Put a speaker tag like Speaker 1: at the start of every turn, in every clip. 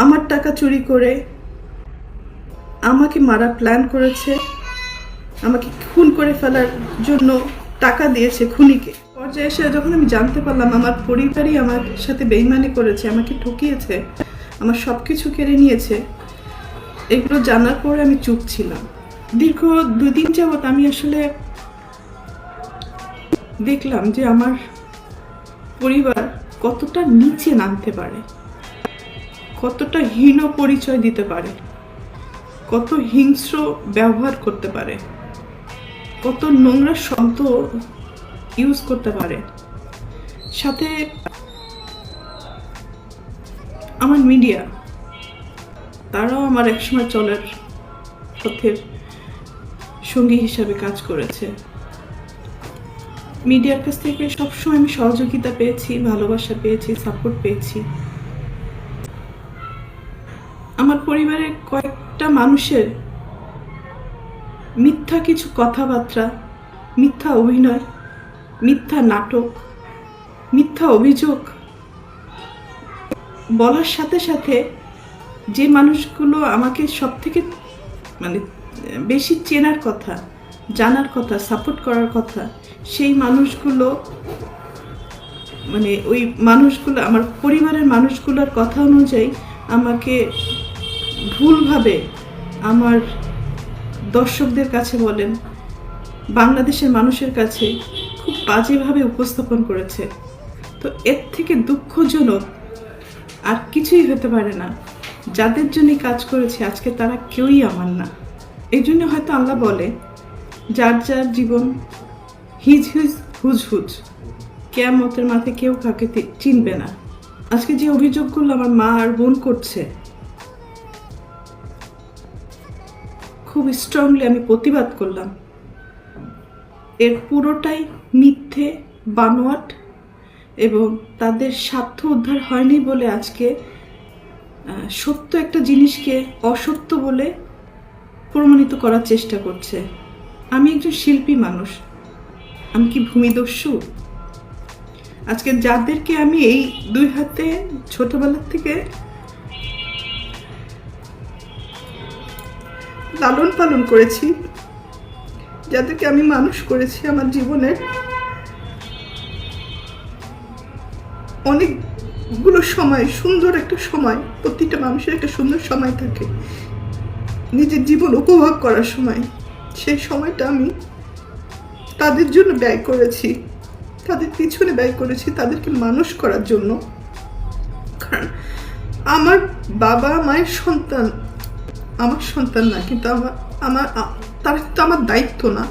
Speaker 1: আমার টাকা চুরি করে আমাকে মারার প্ল্যান করেছে, আমাকে খুন করে ফেলার জন্য টাকা দিয়েছে খুনিকে। পর্যায়ে এসে যখন আমি জানতে পারলাম আমার পরিবারই আমার সাথে বেইমানি করেছে, আমাকে ঠকিয়েছে, আমার সব কিছু কেড়ে নিয়েছে, এগুলো জানার পরে আমি চুপ ছিলাম। দীর্ঘ 2 দিন যাবৎ আমি আসলে দেখলাম যে আমার পরিবার কতটা নিচে নামতে পারে, কতটা হীন পরিচয় দিতে পারে, কত হিংস্র ব্যবহার করতে পারে, কত নোংরা শব্দ ইউজ করতে পারে। সাথে আমার মিডিয়া, তারাও আমার একসময় চলার পথের সঙ্গী হিসাবে কাজ করেছে। মিডিয়ার কাছ থেকে সবসময় আমি সহযোগিতা পেয়েছি, ভালোবাসা পেয়েছি, সাপোর্ট পেয়েছি। আমার পরিবারের কয়েকটা মানুষের মিথ্যা কিছু কথাবার্তা, মিথ্যা অভিনয়, মিথ্যা নাটক, মিথ্যা অভিযোগ বলার সাথে সাথে যে মানুষগুলো আমাকে সব থেকে বেশি চেনার কথা, জানার কথা, সাপোর্ট করার কথা, সেই মানুষগুলো ওই মানুষগুলো আমার পরিবারের মানুষগুলোর কথা অনুযায়ী আমাকে ভুলভাবে আমার দর্শকদের কাছে বলেন, বাংলাদেশের মানুষের কাছে খুব বাজেভাবে উপস্থাপন করেছে। তো এর থেকে দুঃখজনক আর কিছুই হতে পারে না। যাদের জন্য কাজ করেছে আজকে তারা কেউই আমার না। এই জন্য হয়তো আল্লাহ বলে, যার যার জীবন হিজ হিজ হুজ হুজ, কিয়ামতের মাথায় কেউ কাকে চিনবে না। আজকে যে অভিযোগগুলো আমার মা আর বোন করছে, খুব স্ট্রংলি আমি প্রতিবাদ করলাম। এর পুরোটাই মিথ্যে, বানোয়াট, এবং তাদের স্বার্থ উদ্ধার হয়নি বলে আজকে সত্য একটা জিনিসকে অসত্য বলে প্রমাণিত করার চেষ্টা করছে। আমি একজন শিল্পী মানুষ, আমি কি ভূমিদস্যু? আজকে যাদেরকে আমি এই 2 হাতে ছোটবেলার থেকে লালন পালন করেছি, যাদেরকে আমি মানুষ করেছি, আমার জীবনের অনেকগুলো সময়, সুন্দর একটা সময়, প্রতিটা মানুষের একটা সুন্দর সময় থাকে নিজের জীবন উপভোগ করার সময়। সেই সময়টা আমি তাদের জন্য ব্যয় করেছি, তাদের পিছনে ব্যয় করেছি, তাদেরকে মানুষ করার জন্য। কারণ আমার বাবা মায়ের সন্তান আমার সন্তান না, কিন্তু তারা কিন্তু আমার দায়িত্ব না।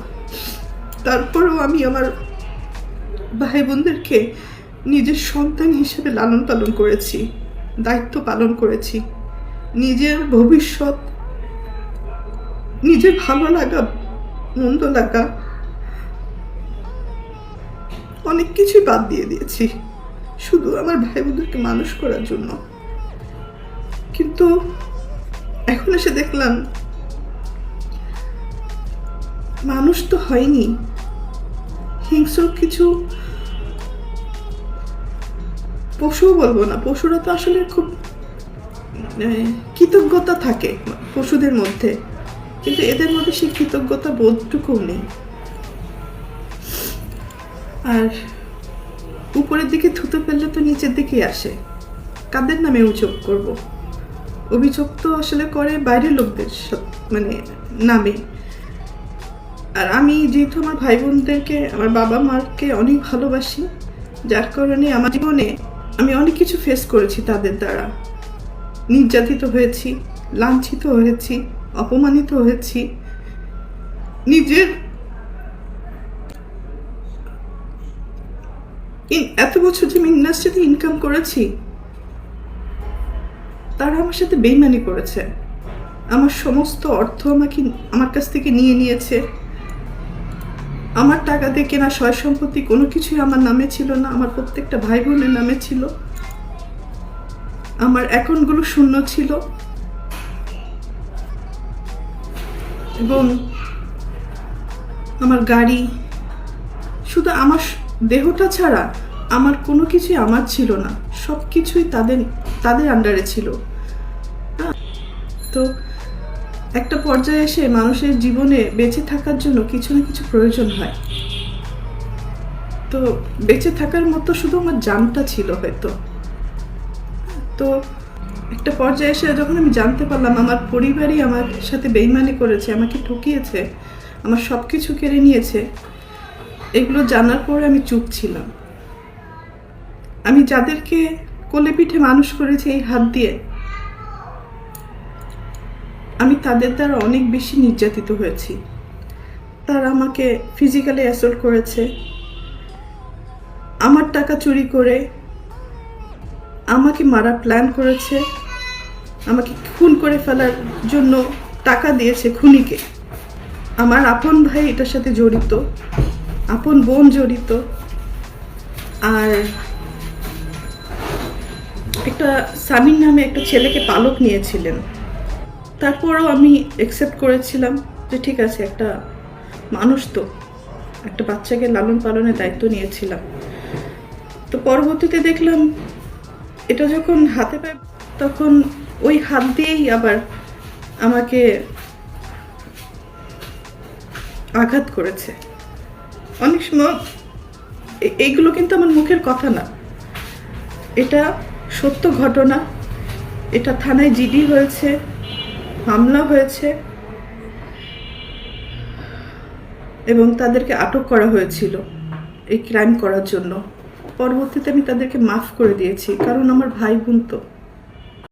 Speaker 1: তারপরেও আমি আমার ভাই বোনদেরকে নিজের সন্তান হিসেবে লালন পালন করেছি, দায়িত্ব পালন করেছি। নিজের ভবিষ্যৎ, নিজের ভালো লাগা, মন্দ লাগা, অনেক কিছুই বাদ দিয়ে দিয়েছি শুধু আমার ভাই বোনদেরকে মানুষ করার জন্য। কিন্তু এখন এসে দেখলাম মানুষ তো হয়নি, হিংস্র কিছু পশু বলবো না, পশুরা তো আসলে খুব কৃতজ্ঞতা থাকে পশুদের মধ্যে, কিন্তু এদের মধ্যে সেই কৃতজ্ঞতা বোধটুকুও নেই। আর উপরের দিকে থুতো ফেললে তো নিচের দিকেই আসে। কাদের নামে অভিযোগ করব? অভিযোগ তো আসলে করে বাইরের লোকদের নামে। আর আমি যেহেতু আমার ভাই বোনদেরকে, আমার বাবা মাকে অনেক ভালোবাসি, যার কারণে আমার জীবনে আমি অনেক কিছু ফেস করেছি। তাদের দ্বারা নির্যাতিত হয়েছি, লাঞ্ছিত হয়েছি, অপমানিত হয়েছি। নিজের এত বছর যে আমি ইন্ডাস্ট্রিতে ইনকাম করেছি, তারা আমার সাথে বেইমানি করেছে। আমার সমস্ত অর্থ আমার কাছ থেকে নিয়ে নিয়েছে। আমার টাকা দিয়ে কেনা সয় সম্পত্তি কোনো কিছুই আমার নামে ছিল না, আমার প্রত্যেকটা ভাই বোনের নামে ছিল। আমার অ্যাকাউন্টগুলো শূন্য ছিল, এবং আমার গাড়ি, শুধু আমার দেহটা ছাড়া আমার কোনো কিছুই আমার ছিল না, সব কিছুই তাদের আন্ডারে ছিল। তো একটা পর্যায়ে এসে মানুষের জীবনে বেঁচে থাকার জন্য কিছু না কিছু প্রয়োজন হয়। তো বেঁচে থাকার মতো শুধু আমার জানটা ছিল হয়তো। তো একটা পর্যায়ে এসে যখন আমি জানতে পারলাম আমার পরিবারই আমার সাথে বেইমানি করেছে, আমাকে ঠকিয়েছে, আমার সব কিছু কেড়ে নিয়েছে, এগুলো জানার পরে আমি চুপ ছিলাম। আমি যাদেরকে কোলে পিঠে মানুষ করেছি এই হাত দিয়ে, আমি তাদের দ্বারা অনেক বেশি নির্যাতিত হয়েছি। তারা আমাকে ফিজিক্যালি অ্যাসল্ট করেছে, আমার টাকা চুরি করে আমাকে মারার প্ল্যান করেছে, আমাকে খুন করে ফেলার জন্য টাকা দিয়েছে খুনিকে। আমার আপন ভাই এটার সাথে জড়িত, আপন বোন জড়িত, আর একটা সামিন নামে একটা ছেলেকে পালক নিয়েছিলেন। তারপরও আমি অ্যাকসেপ্ট করেছিলাম যে ঠিক আছে, একটা মানুষ তো, একটা বাচ্চাকে লালন পালনের দায়িত্ব নিয়েছিলাম। তো পরবর্তীতে দেখলাম এটা যখন হাতে পায় তখন ওই হাত দিয়েই আবার আমাকে আঘাত করেছে। অনেক সময় এইগুলো কিন্তু আমার মুখের কথা না, এটা সত্য ঘটনা। এটা থানায় জিডি হয়েছে, মামলা হয়েছে এবং তাদেরকে আটক করা হয়েছিল এই ক্রাইম করার জন্য। পরবর্তীতে আমি তাদেরকে মাফ করে দিয়েছি, কারণ আমার ভাই বোন তো।